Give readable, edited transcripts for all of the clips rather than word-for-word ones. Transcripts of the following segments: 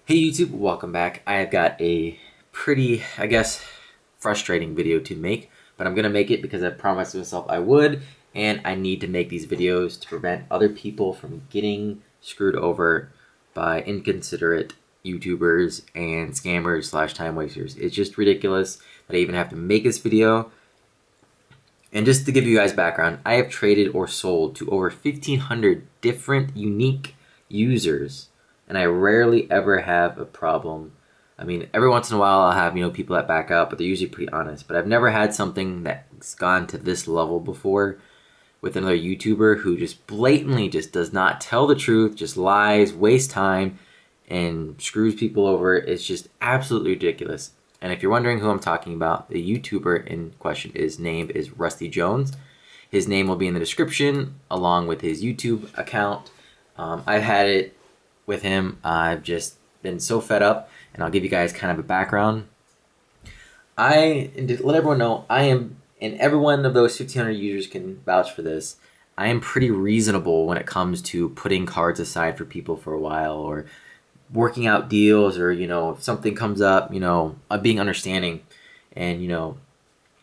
Hey YouTube, welcome back. I have got a pretty, I guess, frustrating video to make, but I'm gonna make it because I promised myself I would, and I need to make these videos to prevent other people from getting screwed over by inconsiderate YouTubers and scammers slash time wasters. It's just ridiculous that I even have to make this video. And just to give you guys background, I have traded or sold to over 1,500 different unique users, and I rarely ever have a problem. I mean, every once in a while I'll have, people that back out, but they're usually pretty honest. But I've never had something that's gone to this level before with another YouTuber who just blatantly just does not tell the truth, just lies, wastes time, and screws people over. It's just absolutely ridiculous. And if you're wondering who I'm talking about, the YouTuber in question name is Rusty Jones. His name will be in the description along with his YouTube account. I've had it with him. I've just been so fed up, and I'll give you guys kind of a background. And to let everyone know, I am, and every one of those 1,500 users can vouch for this, I am pretty reasonable when it comes to putting cards aside for people for a while, or working out deals, or if something comes up, being understanding. And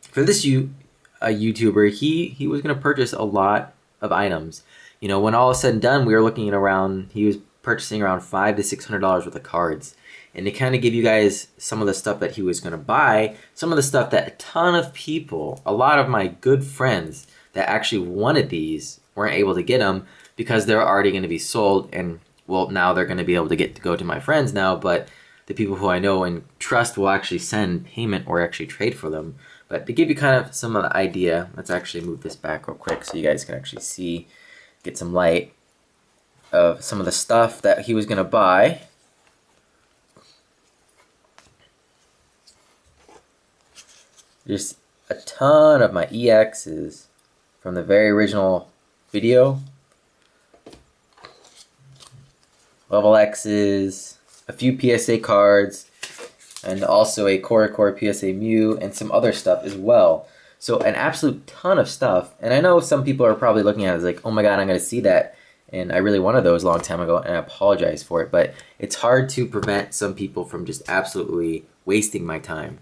for this YouTuber, he was going to purchase a lot of items. When all is said and done, we were looking at around, he was purchasing around $500 to $600 worth of cards. And to kind of give you guys some of the stuff that he was going to buy, some of the stuff that a ton of people, a lot of my good friends that actually wanted these, weren't able to get them because they're already going to be sold. And well, now they're going to be able to go to my friends now, but the people who I know and trust will actually send payment or actually trade for them. But to give you kind of some of the idea, let's actually move this back real quick so you guys can actually see, get some light of some of the stuff that he was going to buy. Just a ton of my EXs from the very original video. Level X's, a few PSA cards, and also a Coro PSA Mew, and some other stuff as well. So an absolute ton of stuff. And I know some people are probably looking at it as like, oh my god, I'm going to see that. And I really wanted those a long time ago, and I apologize for it. But it's hard to prevent some people from just absolutely wasting my time.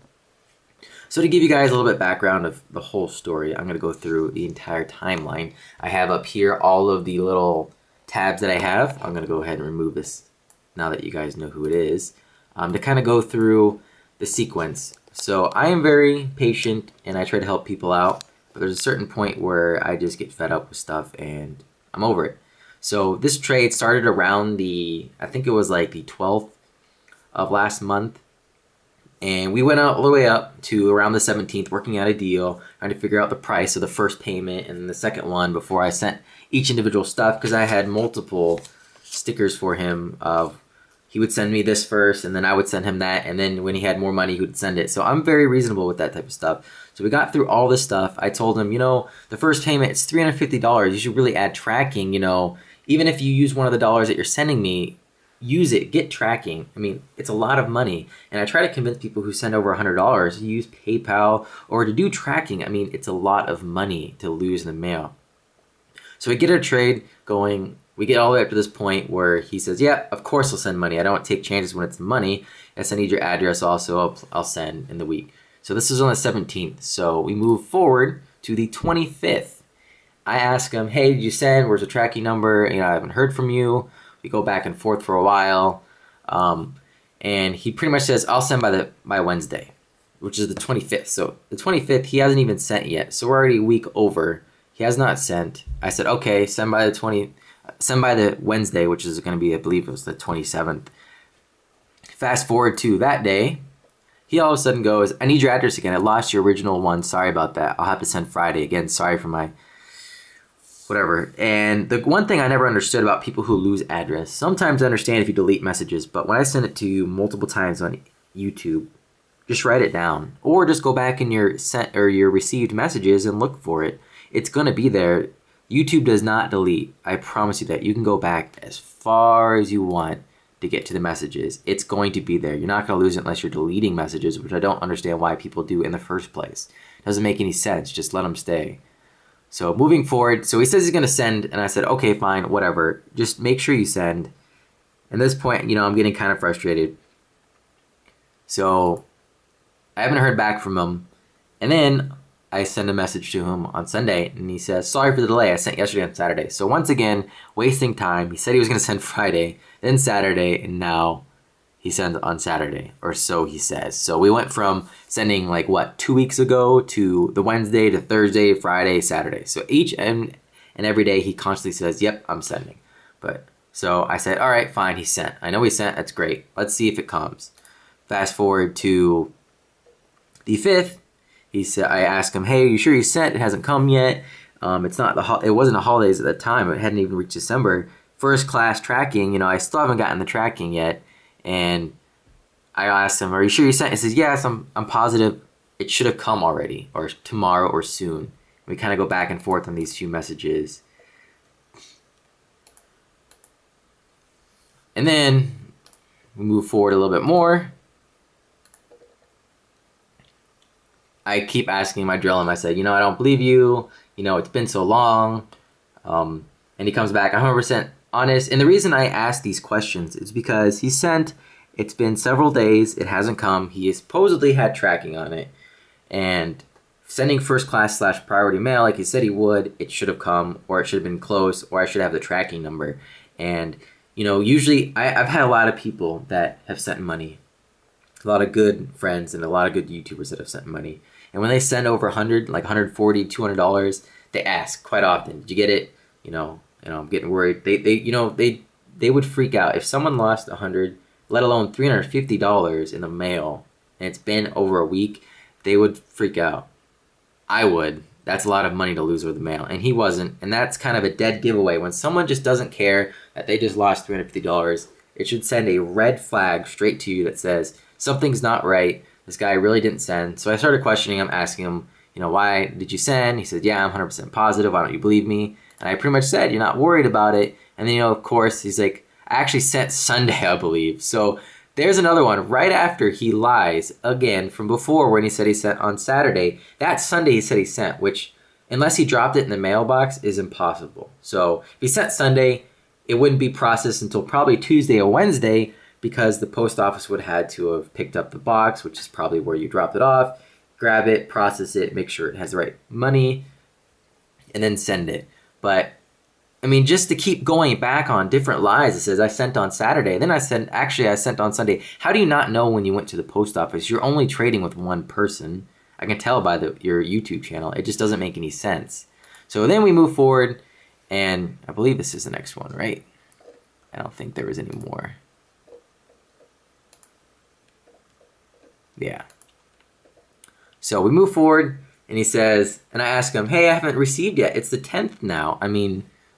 So to give you guys a little bit of background of the whole story, I'm going to go through the entire timeline. I have up here all of the little tabs that I have. I'm going to go ahead and remove this now that you guys know who it is, to kind of go through the sequence. So I am very patient, and I try to help people out, but there's a certain point where I just get fed up with stuff and I'm over it. So this trade started around I think it was like the 12th of last month, and we went all the way up to around the 17th, working out a deal, trying to figure out the price of the first payment and the second one before I sent each individual stuff, because I had multiple stickers for him. He would send me this first, and then I would send him that, and then when he had more money, he would send it. So I'm very reasonable with that type of stuff. So we got through all this stuff. I told him, the first payment, it's $350. You should really add tracking, even if you use one of the dollars that you're sending me, use it, get tracking. I mean, it's a lot of money. And I try to convince people who send over $100 to use PayPal or to do tracking. I mean, it's a lot of money to lose in the mail. So we get our trade going. We get all the way up to this point where he says, yeah, of course I'll send money. I don't take chances when it's money. Yes, I need your address also. I'll send in the week. So this is on the 17th. So we move forward to the 25th. I ask him, hey, did you send? Where's the tracking number? I haven't heard from you. We go back and forth for a while. And he pretty much says, I'll send by Wednesday, which is the 25th. So the 25th, he hasn't even sent yet. So we're already a week over. He has not sent. I said, okay, send by the Wednesday, which is going to be, I believe it was the 27th. Fast forward to that day, he all of a sudden goes, I need your address again. I lost your original one. Sorry about that. I'll have to send Friday again. Sorry for my whatever. And the one thing I never understood about people who lose address, sometimes I understand if you delete messages, but when I send it to you multiple times on YouTube, just write it down, or just go back in your sent or your received messages and look for it. It's going to be there. YouTube does not delete. I promise you that. You can go back as far as you want to get to the messages. It's going to be there. You're not going to lose it unless you're deleting messages, which I don't understand why people do in the first place. It doesn't make any sense. Just let them stay. So moving forward, so he says he's going to send, and I said, okay, fine, whatever. Just make sure you send. At this point, I'm getting kind of frustrated. So I haven't heard back from him. And then I send a message to him on Sunday, and he says, sorry for the delay. I sent yesterday on Saturday. So once again, wasting time. He said he was going to send Friday, then Saturday, and now he sends on Saturday, or so he says. So we went from sending 2 weeks ago to the Wednesday to Thursday, Friday, Saturday. So each and every day he constantly says, yep, I'm sending. So I said, all right, fine, he sent. I know he sent, that's great. Let's see if it comes. Fast forward to the 5th. He said, I asked him, hey, are you sure you sent? It hasn't come yet. It wasn't the holidays at the time. It hadn't even reached December. First class tracking, I still haven't gotten the tracking yet. And I asked him, are you sure you sent? He says, yes, I'm positive it should have come already, or tomorrow or soon. We kind of go back and forth on these few messages. And then we move forward a little bit more. I keep asking my drill him. I said, I don't believe you. It's been so long. And he comes back 100% honest. And the reason I ask these questions is because he sent, it's been several days, it hasn't come. He supposedly had tracking on it. And sending first class / priority mail like he said he would, it should have come, or it should have been close, or I should have the tracking number. And, usually I've had a lot of people that have sent money. A lot of good friends and a lot of good YouTubers that have sent money. And when they send over 100, like $140, $200, they ask quite often, did you get it? I'm getting worried. They would freak out if someone lost 100, let alone $350 in the mail, and it's been over a week. They would freak out. I would. That's a lot of money to lose over the mail, and he wasn't. And that's kind of a dead giveaway. When someone just doesn't care that they just lost $350, it should send a red flag straight to you that says something's not right. This guy really didn't send. So I started questioning him, asking him, why did you send? He said, yeah, I'm 100% positive. Why don't you believe me? And I pretty much said, you're not worried about it. And then, of course, he's like, I actually sent Sunday, I believe. So there's another one right after he lies again from before when he said he sent on Saturday. That Sunday he said he sent, which, unless he dropped it in the mailbox, is impossible. So if he sent Sunday, it wouldn't be processed until probably Tuesday or Wednesday, because the post office would have had to have picked up the box, which is probably where you dropped it off, grab it, process it, make sure it has the right money, and then send it. But, just to keep going back on different lies, it says I sent on Saturday, then I sent on Sunday. How do you not know when you went to the post office? You're only trading with one person. I can tell by your YouTube channel. It just doesn't make any sense. So then we move forward, and I believe this is the next one, right? I don't think there was any more. Yeah. So we move forward, and he says, and I ask him, hey, I haven't received yet. It's the 10th now.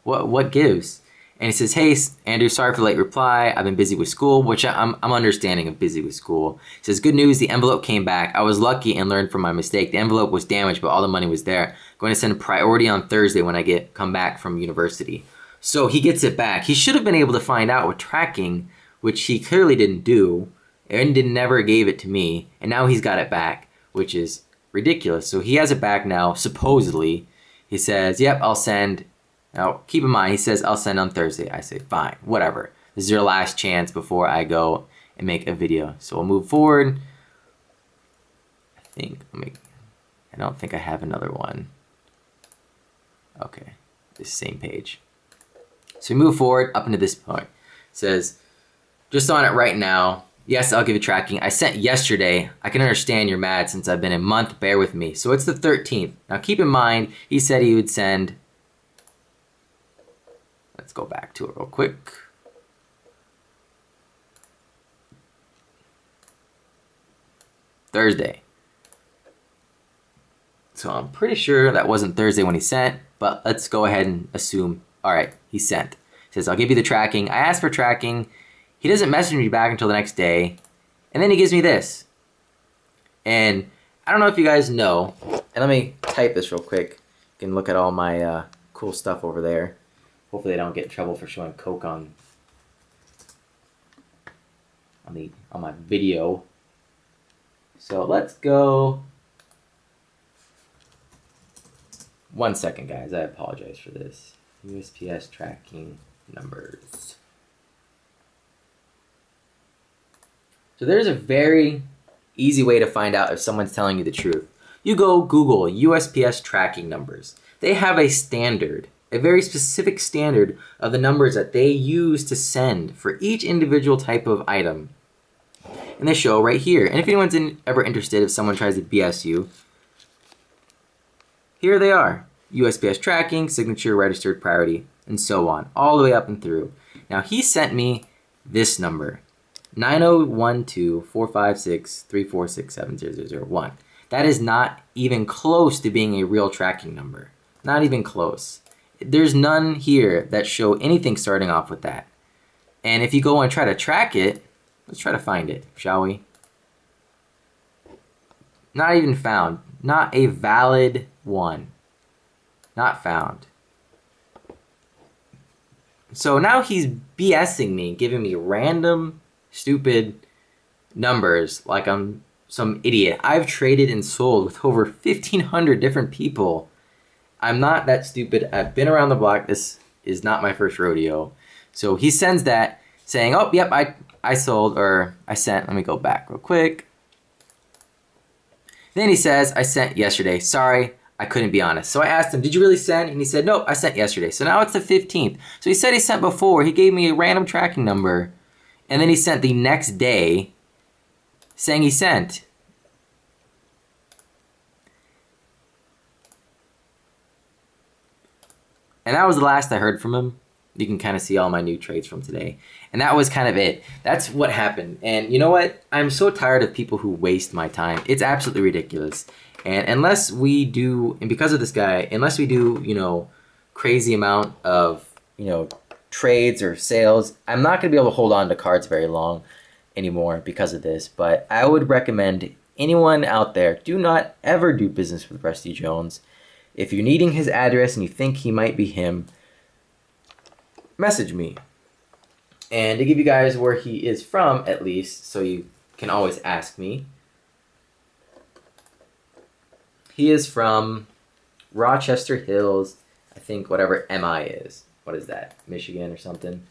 What gives? And he says, hey, Andrew, sorry for the late reply. I've been busy with school, which I'm understanding of busy with school. He says, good news, the envelope came back. I was lucky and learned from my mistake. The envelope was damaged, but all the money was there. Going to send a priority on Thursday when I come back from university. So he gets it back. He should have been able to find out with tracking, which he clearly didn't do. Aaron never gave it to me, and now he's got it back, which is ridiculous. So he has it back now, supposedly. He says, yep, I'll send. Now, keep in mind, he says, I'll send on Thursday. I say, fine, whatever. This is your last chance before I go and make a video. So we'll move forward. I don't think I have another one. Okay, this same page. So we move forward up into this point. It says, just on it right now. Yes, I'll give you tracking. I sent yesterday. I can understand you're mad since I've been a month. Bear with me. So it's the 13th. Now keep in mind, he said he would send. Let's go back to it real quick. Thursday. So I'm pretty sure that wasn't Thursday when he sent, but let's go ahead and assume, all right, he sent. He says, I'll give you the tracking. I asked for tracking. He doesn't message me back until the next day. And then he gives me this. And I don't know if you guys know. And let me type this real quick. You can look at all my cool stuff over there. Hopefully I don't get in trouble for showing Coke on my video. So let's go. 1 second, guys. I apologize for this. USPS tracking numbers. So there's a very easy way to find out if someone's telling you the truth. You go Google USPS tracking numbers. They have a standard, a very specific standard of the numbers that they use to send for each individual type of item. And they show right here. And if anyone's ever interested, if someone tries to BS you, here they are. USPS tracking, signature, registered, priority, and so on, all the way up and through. Now he sent me this number, 90124563467001. That is not even close to being a real tracking number. Not even close. There's none here that show anything starting off with that. And if you go and try to track it, let's try to find it, shall we? Not even found. Not a valid one. Not found. So now he's BSing me, giving me random, stupid numbers like I'm some idiot. I've traded and sold with over 1,500 different people. I'm not that stupid. I've been around the block. This is not my first rodeo. So he sends that saying, oh, yep, I sold, or I sent. Let me go back real quick. Then he says, I sent yesterday. Sorry, I couldn't be honest. So I asked him, did you really send? And he said, nope, I sent yesterday. So now it's the 15th. So he said he sent before. He gave me a random tracking number. And then he sent the next day saying he sent. And that was the last I heard from him. You can kind of see all my new trades from today. And that was kind of it. That's what happened. And you know what? I'm so tired of people who waste my time. It's absolutely ridiculous. And unless we do, and because of this guy, unless we do, you know, crazy amount of, you know, trades or sales, I'm not going to be able to hold on to cards very long anymore because of this. But I would recommend anyone out there, do not ever do business with Rusty Jones. If you're needing his address and you think he might be him, message me. And to give you guys where he is from, at least, so you can always ask me. He is from Rochester Hills, I think whatever MI is. What is that? Michigan or something?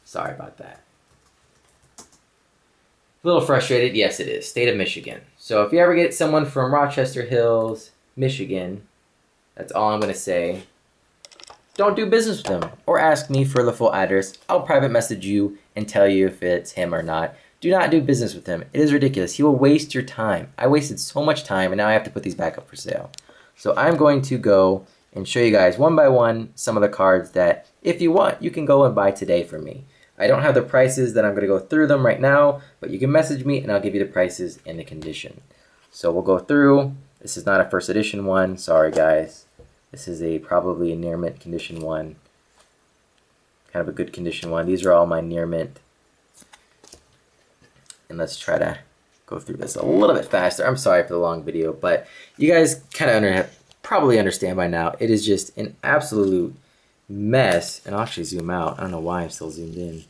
Sorry about that. A little frustrated. Yes, it is. State of Michigan. So if you ever get someone from Rochester Hills, Michigan, that's all I'm going to say. Don't do business with them or ask me for the full address. I'll private message you and tell you if it's him or not. Do not do business with him. It is ridiculous. He will waste your time. I wasted so much time and now I have to put these back up for sale. So I'm going to go and show you guys one by one some of the cards that, if you want, you can go and buy today from me. I don't have the prices that I'm going to go through them right now, but you can message me and I'll give you the prices and the condition. So we'll go through. This is not a first edition one. Sorry, guys. This is probably a near mint condition one. Kind of a good condition one. These are all my near mint. And let's try to go through this a little bit faster. I'm sorry for the long video, but you guys kind of probably understand by now. It is just an absolute mess. And I'll actually zoom out. I don't know why I'm still zoomed in.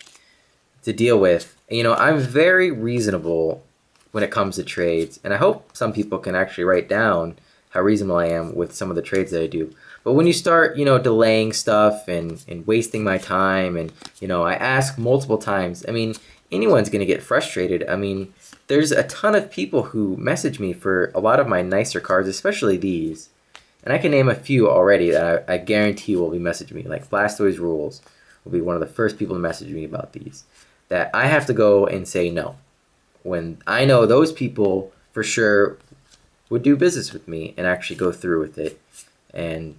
To deal with. You know, I'm very reasonable when it comes to trades. And I hope some people can actually write down how reasonable I am with some of the trades that I do. But when you start, you know, delaying stuff and wasting my time and, you know, I ask multiple times, I mean, anyone's going to get frustrated. I mean, there's a ton of people who message me for a lot of my nicer cards, especially these. And I can name a few already that I guarantee will be messaging me. Like Blastoise Rules will be one of the first people to message me about these. That I have to go and say no. When I know those people for sure would do business with me and actually go through with it. And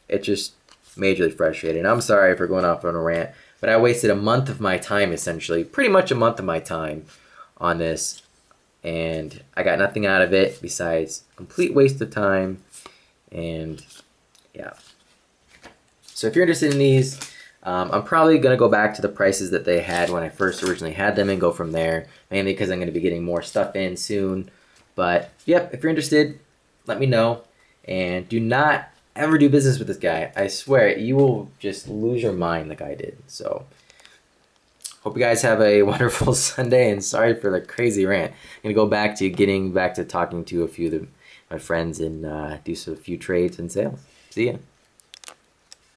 it just majorly frustrating. I'm sorry for going off on a rant, but I wasted a month of my time, essentially, pretty much a month of my time on this, and I got nothing out of it besides complete waste of time. And yeah, so if you're interested in these, I'm probably going to go back to the prices that they had when I first originally had them and go from there, mainly because I'm going to be getting more stuff in soon. But yep, if you're interested, let me know. And do not ever do business with this guy. I swear, you will just lose your mind like I did. So, hope you guys have a wonderful Sunday, and sorry for the crazy rant. I'm going to go back to getting back to talking to a few of my friends and do a few trades and sales. See ya.